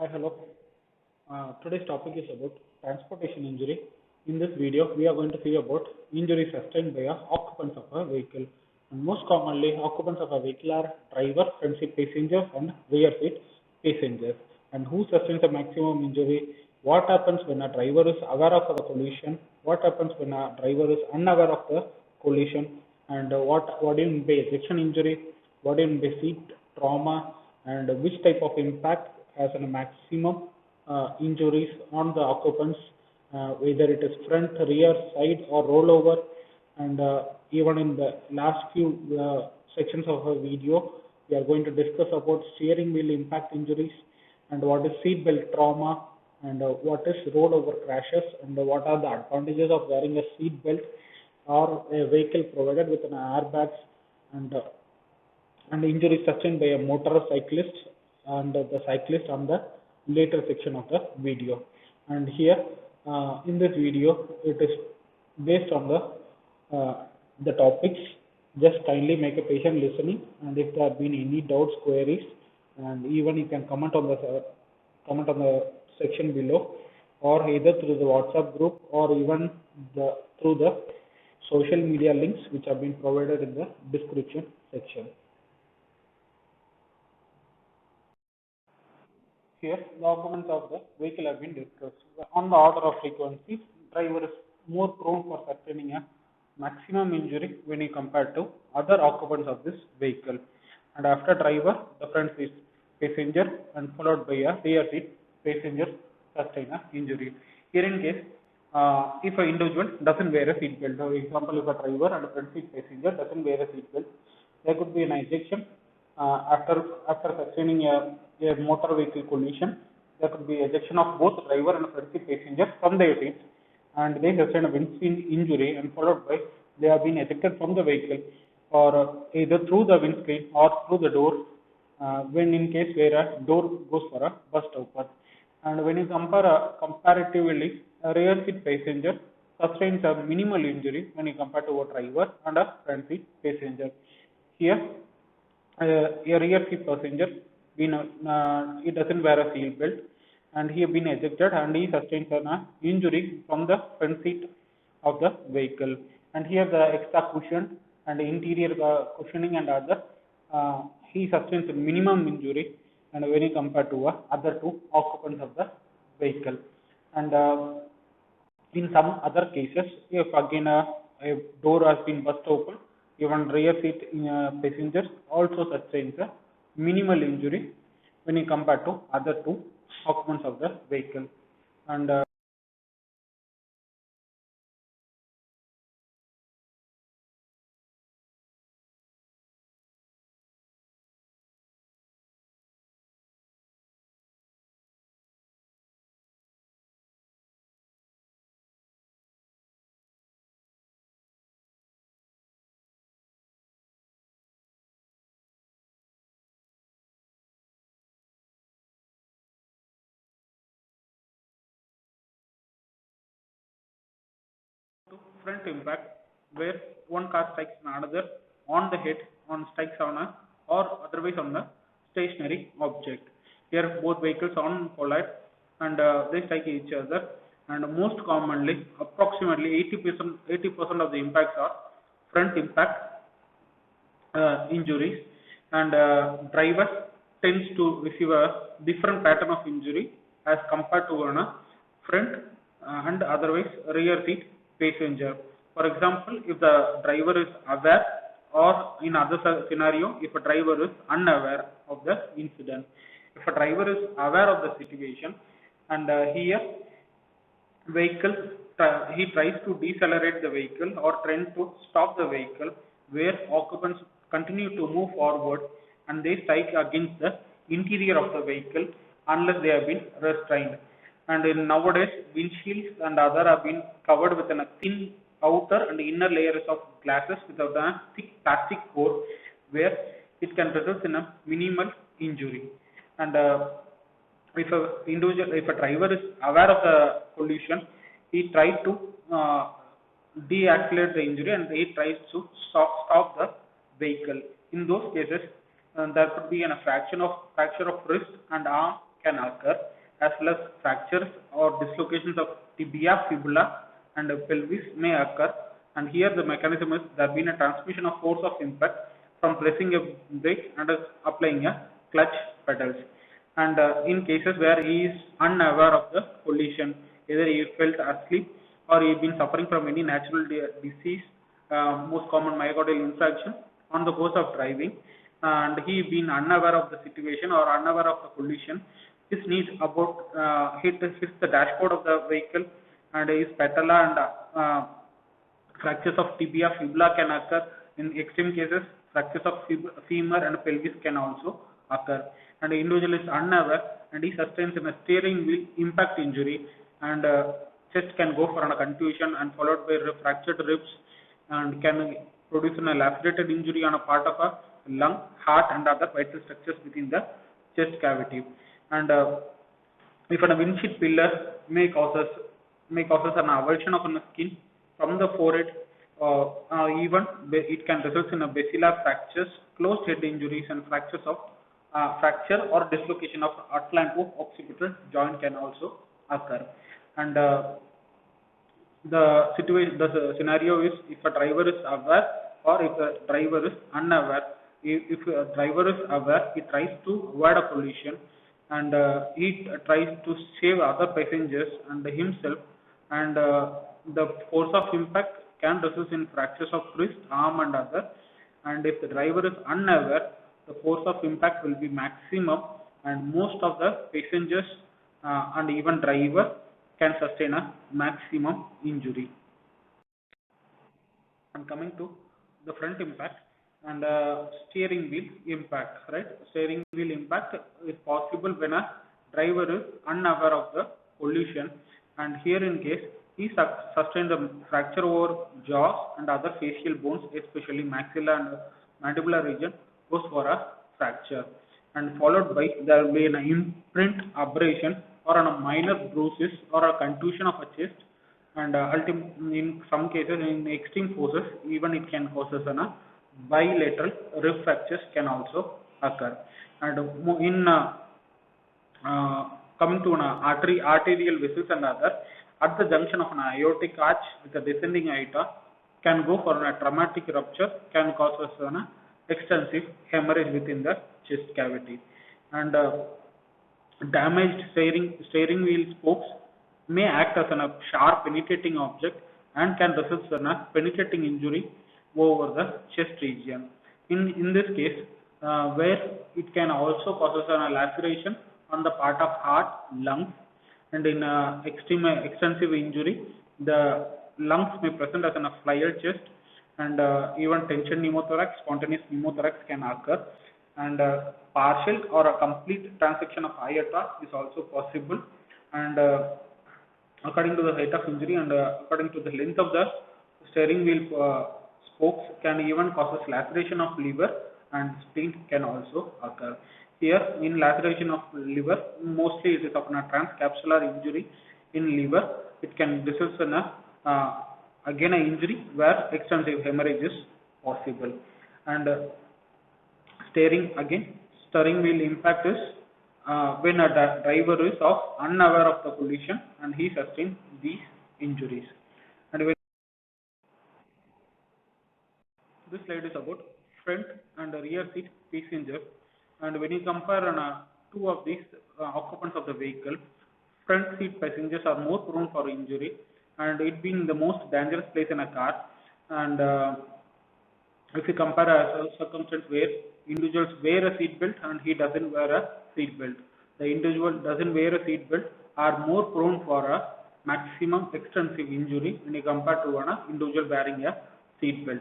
Hi, hello. Today's topic is about transportation injury. In this video, we are going to see about injury sustained by occupants of a vehicle. And most commonly, occupants of a vehicle are driver, front seat passengers, and rear seat passengers. And who sustains a maximum injury? What happens when a driver is aware of the collision? What happens when a driver is unaware of the collision? And what do you mean by ejection injury? What do you mean by seat trauma? And which type of impact has a maximum injuries on the occupants, whether it is front, rear, side, or rollover. And even in the last few sections of our video, we are going to discuss about steering wheel impact injuries and what is seat belt trauma and what is rollover crashes and what are the advantages of wearing a seat belt or a vehicle provided with an airbags and injury sustained by a motorcyclist and the cyclist on the later section of the video. And here in this video, it is based on the topics. Just kindly make a patient listening, and if there have been any doubts, queries, and even you can comment on the section below, or either through the WhatsApp group or even through the social media links which have been provided in the description section. Here, the occupants of the vehicle have been discussed. On the order of frequency, driver is more prone for sustaining a maximum injury when he compared to other occupants of this vehicle. And after driver, the front seat passenger and followed by a rear seat passenger sustain a injury. Here in case, if an individual doesn't wear a seat belt, for example, if a driver and a front seat passenger doesn't wear a seat belt, there could be an ejection after sustaining a motor vehicle collision. There could be ejection of both driver and front seat passenger from their seats, and they sustain a windscreen injury, and followed by they have been ejected from the vehicle, or either through the windscreen or through the door, when in case where a door goes for a burst open. And when you comparatively, a rear seat passenger sustains a minimal injury when you compare to a driver and a front seat passenger. Here, a rear seat passenger he doesn't wear a seat belt, and he has been ejected and he sustains an injury from the front seat of the vehicle. And here the extra cushion and interior cushioning and other, he sustains a minimum injury and when you compare to other two occupants of the vehicle. And in some other cases, if again a door has been burst open, even rear seat passengers also sustains a minimal injury when you compare to other two occupants of the vehicle. And front impact, where one car strikes another on the head, on strikes on a or otherwise on the stationary object. Here both vehicles on collide and they strike each other, and most commonly approximately 80% of the impacts are front impact injuries, and driver tends to receive a different pattern of injury as compared to on a front and otherwise rear seat passenger. For example, if the driver is aware, or in other scenario, if a driver is unaware of the incident. If a driver is aware of the situation and here vehicle, he tries to decelerate the vehicle or trying to stop the vehicle, where occupants continue to move forward and they strike against the interior of the vehicle unless they have been restrained. And in nowadays, windshields and other have been covered with a thin outer and inner layers of glasses without a thick plastic core, where it can result in a minimal injury. And if a driver is aware of the collision, he tries to de-accelerate the injury and he tries to stop the vehicle. In those cases, there could be a fracture of wrist and arm can occur, as well as fractures or dislocations of tibia, fibula, and pelvis may occur. And here the mechanism is there been a transmission of force of impact from pressing a brake and applying a clutch pedals. And in cases where he is unaware of the collision, either he felt asleep or he has been suffering from any natural disease, most common myocardial infarction on the course of driving, and he been unaware of the situation or unaware of the collision, his knees about hits the dashboard of the vehicle, and his patella and fractures of tibia, fibula can occur. In extreme cases, fractures of femur and pelvis can also occur. And the individual is unaware and he sustains a steering wheel impact injury, and chest can go for a contusion and followed by fractured ribs, and can produce a lacerated injury on a part of a lung, heart, and other vital structures within the chest cavity. And if a windshield pillar may causes an avulsion of the skin from the forehead, even it can result in a basilar fractures, closed head injuries, and fractures of fracture or dislocation of atlanto-occipital joint can also occur. And the scenario is if a driver is aware or if a driver is unaware. If a driver is aware, he tries to avoid a collision, and he tries to save other passengers and himself, and the force of impact can result in fractures of wrist, arm, and other. And if the driver is unaware, the force of impact will be maximum, and most of the passengers and even driver can sustain a maximum injury. And coming to the front impact and steering wheel impact, right? Steering wheel impact is possible when a driver is unaware of the collision, and here in case he sustained a fracture over jaws and other facial bones, especially maxilla and mandibular region goes for a fracture, and followed by there will be an imprint abrasion or a minor bruises or a contusion of a chest, and in some cases in extreme forces even it can cause a bilateral rib fractures can also occur. And in coming to an arterial vessels and other, at the junction of an aortic arch with a descending aorta can go for a traumatic rupture, can cause us an extensive hemorrhage within the chest cavity. And damaged steering wheel spokes may act as a sharp penetrating object and can result in a penetrating injury over the chest region. In this case, where it can also cause a laceration on the part of heart, lungs, and in extensive injury, the lungs may present as a flared chest, and even tension pneumothorax, spontaneous pneumothorax can occur, and partial or a complete transection of aorta is also possible, and according to the height of injury and according to the length of the steering wheel spokes can even cause laceration of liver, and spleen can also occur. Here in laceration of liver, mostly it is of a transcapsular injury in liver. It can result in again an injury where extensive hemorrhage is possible. And steering wheel impact is when a driver is unaware of the collision and he sustains these injuries. And when this slide is about front and rear seat passenger, and when you compare two of these occupants of the vehicle, front seat passengers are more prone for injury, and it being the most dangerous place in a car. And if you compare a circumstance where individuals wear a seat belt and he doesn't wear a seat belt, the individual doesn't wear a seat belt are more prone for a maximum extensive injury when you compare to an individual wearing a seat belt.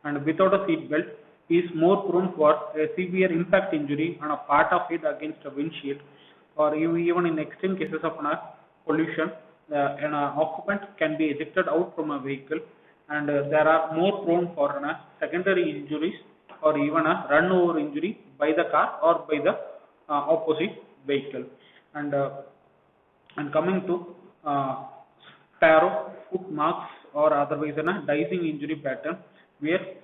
And without a seat belt, he is more prone for a severe impact injury on a part of it against a windshield, or even in extreme cases of collision, an occupant can be ejected out from a vehicle, and there are more prone for secondary injuries or even a run over injury by the car or by the opposite vehicle. And coming to sparrow foot marks or otherwise a dicing injury pattern, where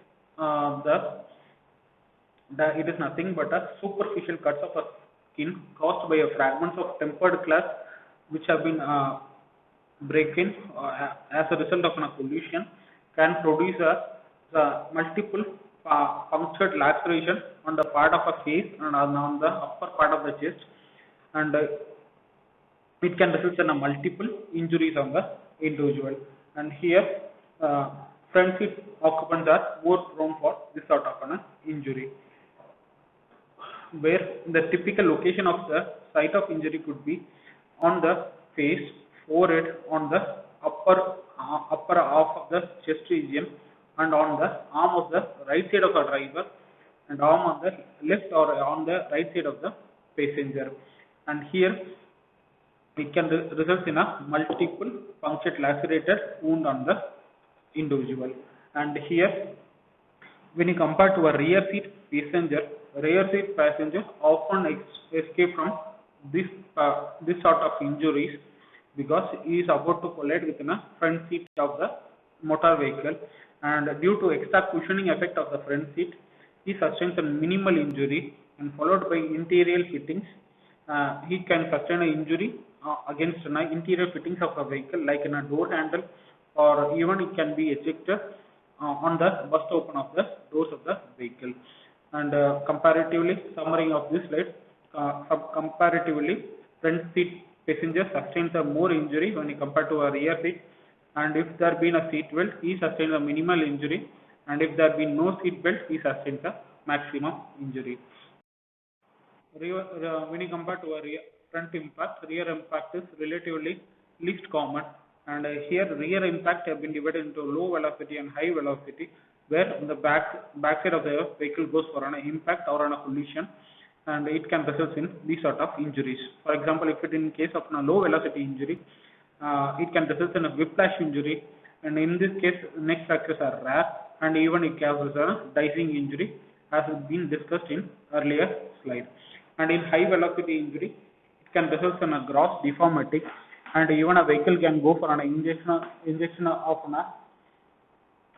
it is nothing but a superficial cuts of a skin caused by a fragments of tempered glass which have been break-in as a result of a collision can produce a multiple punctured laceration on the part of a face and on the upper part of the chest, and it can result in a multiple injuries on the individual. And here, front seat occupants are more prone for this sort of an injury, where the typical location of the site of injury could be on the face, forehead, on the upper half of the chest region, and on the arm of the right side of a driver, and arm on the left or on the right side of the passenger. And here it can result in a multiple punctured lacerated wound on the individual. And here, when you compare to a rear seat passenger often escape from this sort of injuries because he is about to collide with a front seat of the motor vehicle, and due to extra cushioning effect of the front seat, he sustains a minimal injury, and followed by interior fittings, he can sustain an injury against an interior fittings of a vehicle like in a door handle, or even it can be ejected on the burst open of the doors of the vehicle. And comparatively, summary of this slide, comparatively, front seat passenger sustains a more injury when you compare to a rear seat, and if there been a seat belt, he sustains a minimal injury, and if there been no seat belt, he sustains a maximum injury. When you compare to a front impact, rear impact is relatively least common, and here rear impact have been divided into low velocity and high velocity, where the backside of the vehicle goes for an impact or an collision, and it can result in these sort of injuries. For example, if it in case of a low velocity injury, it can result in a whiplash injury, and in this case neck fractures are rare, and even it causes a dicing injury as has been discussed in earlier slide. And in high velocity injury, it can result in a gross deformity, and even a vehicle can go for an injection of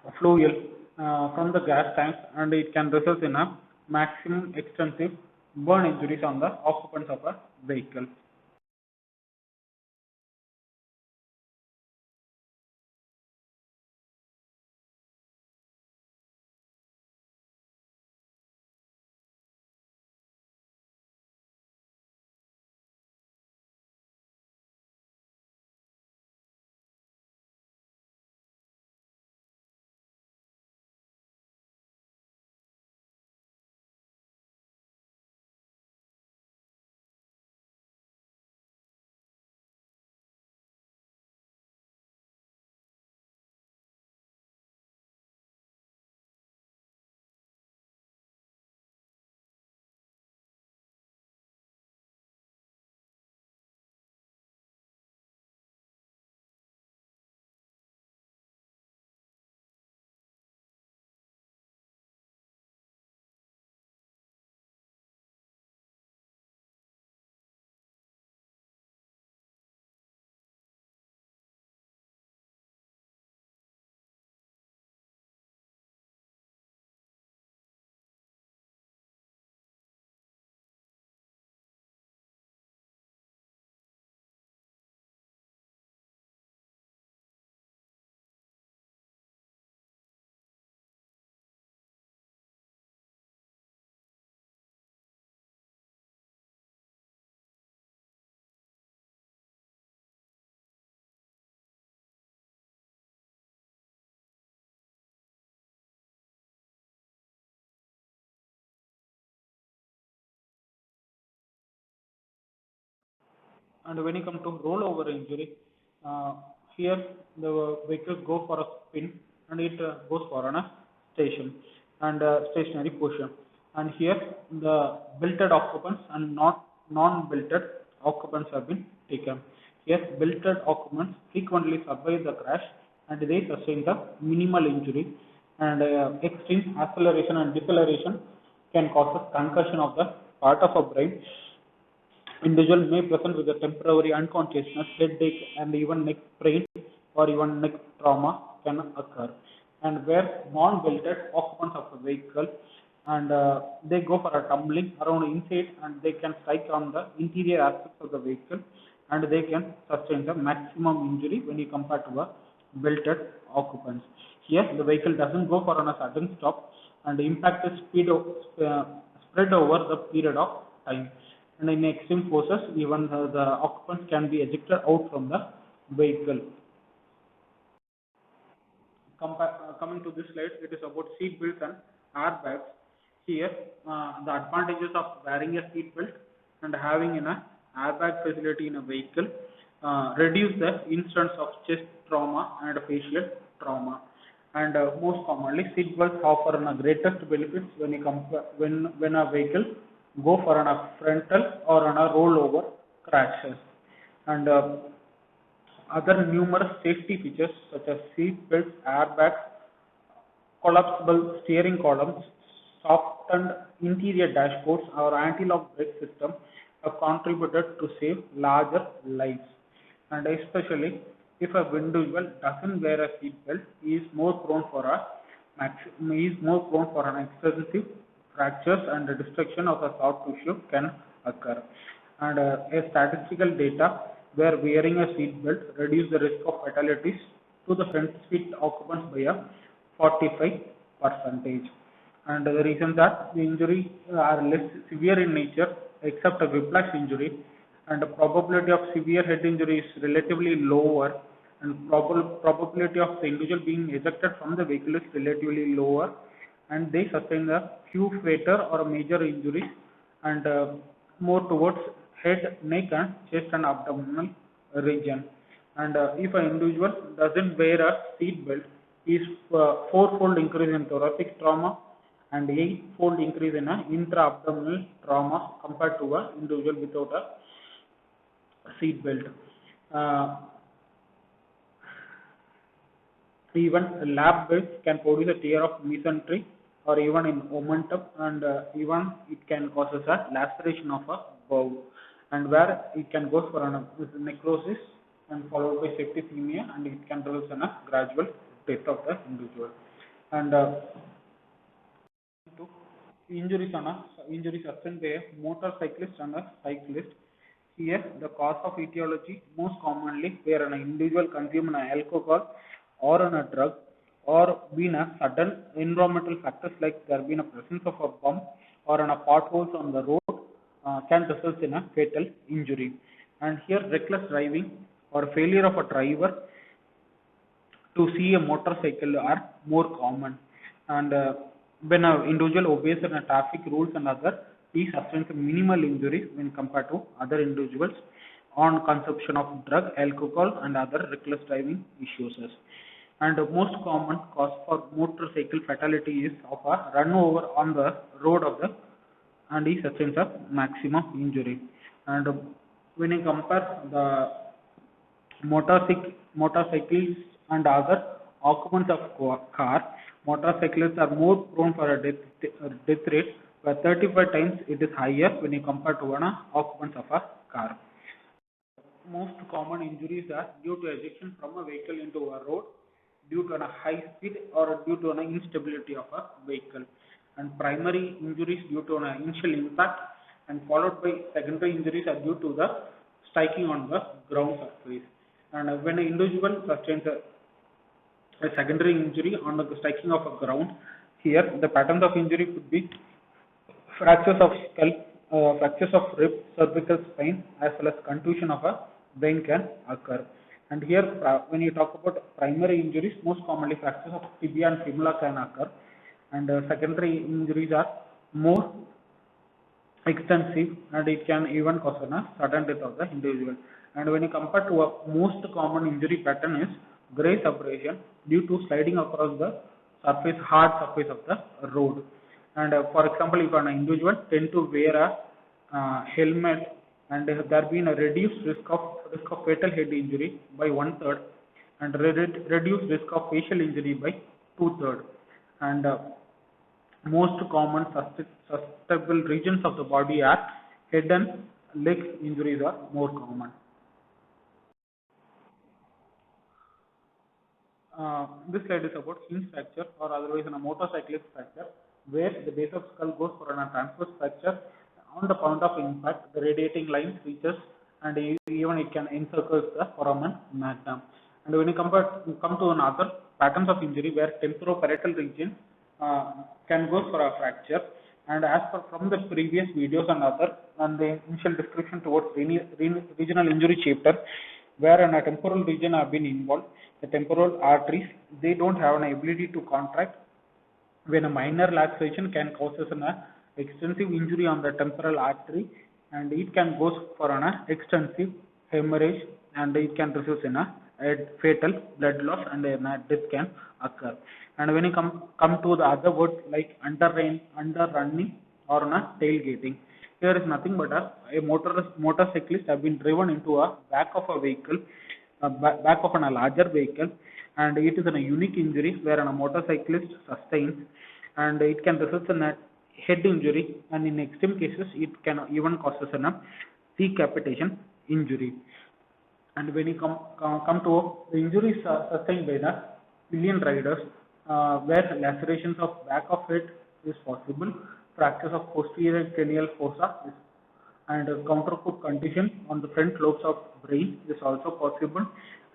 a fuel from the gas tank, and it can result in a maximum extensive burn injuries on the occupants of a vehicle. And when you come to rollover injury, here the vehicles go for a spin, and it goes for a station and stationary position. And here the belted occupants and not non-belted occupants have been taken. Here belted occupants frequently survive the crash, and they sustain the minimal injury, and extreme acceleration and deceleration can cause a concussion of the part of a brain. Individual may present with a temporary unconsciousness, headache, and even neck sprain or even neck trauma can occur. And where non-belted occupants of the vehicle and they go for a tumbling around inside, and they can strike on the interior aspects of the vehicle, and they can sustain the maximum injury when you compare to a belted occupants. Here the vehicle doesn't go for a sudden stop, and the impact is spread over the period of time, and in extreme forces even the occupants can be ejected out from the vehicle. Coming to this slide, it is about seat belts and airbags. Here, the advantages of wearing a seat belt and having an airbag facility in a vehicle reduce the instance of chest trauma and facial trauma. And most commonly, seat belts offer the greatest benefits when you compare when a vehicle go for a frontal or on a rollover crashes. And other numerous safety features such as seat belts, airbags, collapsible steering columns, softened interior dashboards, or anti-lock brake system have contributed to save larger lives. And especially if a individual doesn't wear a seat belt, he is more prone for an extensive fractures and the destruction of the soft tissue can occur. And a statistical data where wearing a seat belt reduce the risk of fatalities to the front seat occupants by a 45%. And the reason that the injuries are less severe in nature, except a whiplash injury, and the probability of severe head injury is relatively lower, and probability of the individual being ejected from the vehicle is relatively lower, and they sustain a few fatal or major injuries, and more towards head, neck, and chest and abdominal region. And if an individual doesn't wear a seat belt, is fourfold increase in thoracic trauma and eightfold increase in intra-abdominal trauma compared to an individual without a seat belt. Even lap belts can produce a tear of mesentery or even in momentum, and even it can cause a laceration of a bowel, and where it can go for a necrosis and followed by septicemia, and it can result in a gradual death of the individual. And to injuries sustained by a motorcyclist and a cyclist. Here, the cause of etiology most commonly where an individual consumes an alcohol or on a drug, or been a sudden environmental factors like there been a presence of a bump or on a potholes on the road can result in a fatal injury. And here, reckless driving or failure of a driver to see a motorcycle are more common, and when an individual obeys the traffic rules and other, he sustains minimal injuries when compared to other individuals on consumption of drug, alcohol, and other reckless driving issues. And the most common cause for motorcycle fatality is of a run over on the road of the, and he sustains a maximum injury. And when you compare the motorcycles and other occupants of car, motorcyclists are more prone for a death rate, where 35 times it is higher when you compare to an occupants of a car. Most common injuries are due to ejection from a vehicle into a road, due to a high speed or due to an instability of a vehicle, and primary injuries due to an initial impact, and followed by secondary injuries are due to the striking on the ground surface. And when an individual sustains a secondary injury on the striking of a ground, here the patterns of injury could be fractures of skull, fractures of rib, cervical spine, as well as contusion of a brain can occur. And here, when you talk about primary injuries, most commonly fractures of tibia and femula can occur, and secondary injuries are more extensive, and it can even cause a sudden death of the individual. And when you compare to a most common injury pattern is graze abrasion due to sliding across the hard surface of the road. And for example, if an individual tend to wear a helmet, and there been a reduced risk of fatal head injury by 1/3, and reduced risk of facial injury by 2/3. And most common susceptible regions of the body are head and leg injuries are more common. This slide is about hinge fracture, or otherwise a motorcyclist fracture. where the base of skull goes for a transverse fracture. On the point of impact, the radiating line reaches and even it can encircle the foramen magnum. And when you come to another patterns of injury where temporoparietal region can go for a fracture, and as per from the previous videos and other and the initial description towards regional injury chapter, where a temporal region have been involved, the temporal arteries they don't have an ability to contract when a minor laceration can cause an extensive injury on the temporal artery, and it can go for an extensive hemorrhage, and it can result in a fatal blood loss and a death can occur. And when you come to the other word like underrunning or tailgating, here is nothing but a motorcyclist have been driven into a back of a vehicle, back of a larger vehicle, and it is a unique injury where a motorcyclist sustains, and it can result in a head injury, and in extreme cases it can even cause a decapitation injury. And when you come to the injuries sustained by the pillion riders, where lacerations of back of head is possible, fractures of posterior cranial fossa and counterfoot condition on the front lobes of brain is also possible,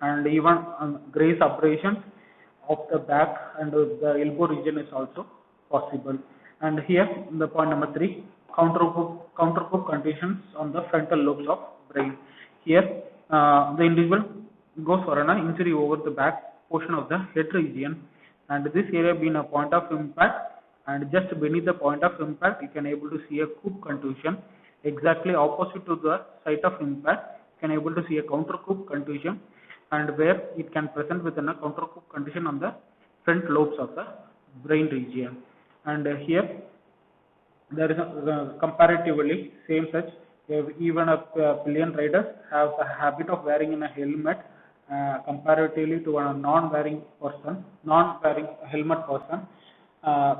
and even graze abrasion of the back and the elbow region is also possible. And here the point number 3, counterfoot conditions on the frontal lobes of brain. Here the individual goes for an injury over the back portion of the head region, and this area being a point of impact, and just beneath the point of impact you can able to see a coup contusion. Exactly opposite to the site of impact you can able to see a counter coup contusion, and where it can present within a counter coup contusion on the front lobes of the brain region. And here there is a comparatively same such, even a pillion riders have the habit of wearing in a helmet comparatively to a non-wearing helmet person.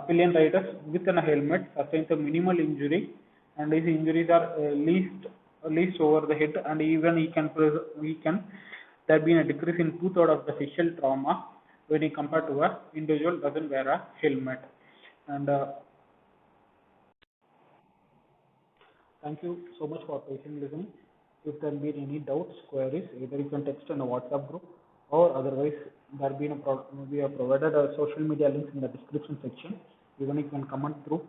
Pillion riders with a helmet sustains a minimal injury, and these injuries are least over the head, and even we can there been a decrease in 2/3 of the facial trauma when you compare to a individual doesn't wear a helmet. And thank you so much for patiently listening. If there have been any doubts, queries, either you can text in a WhatsApp group, or otherwise there have been we have provided a social media links in the description section. Even you can comment through,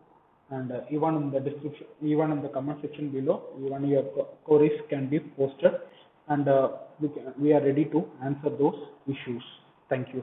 and even in the description, even in the comment section below, even your queries can be posted, and we are ready to answer those issues. Thank you.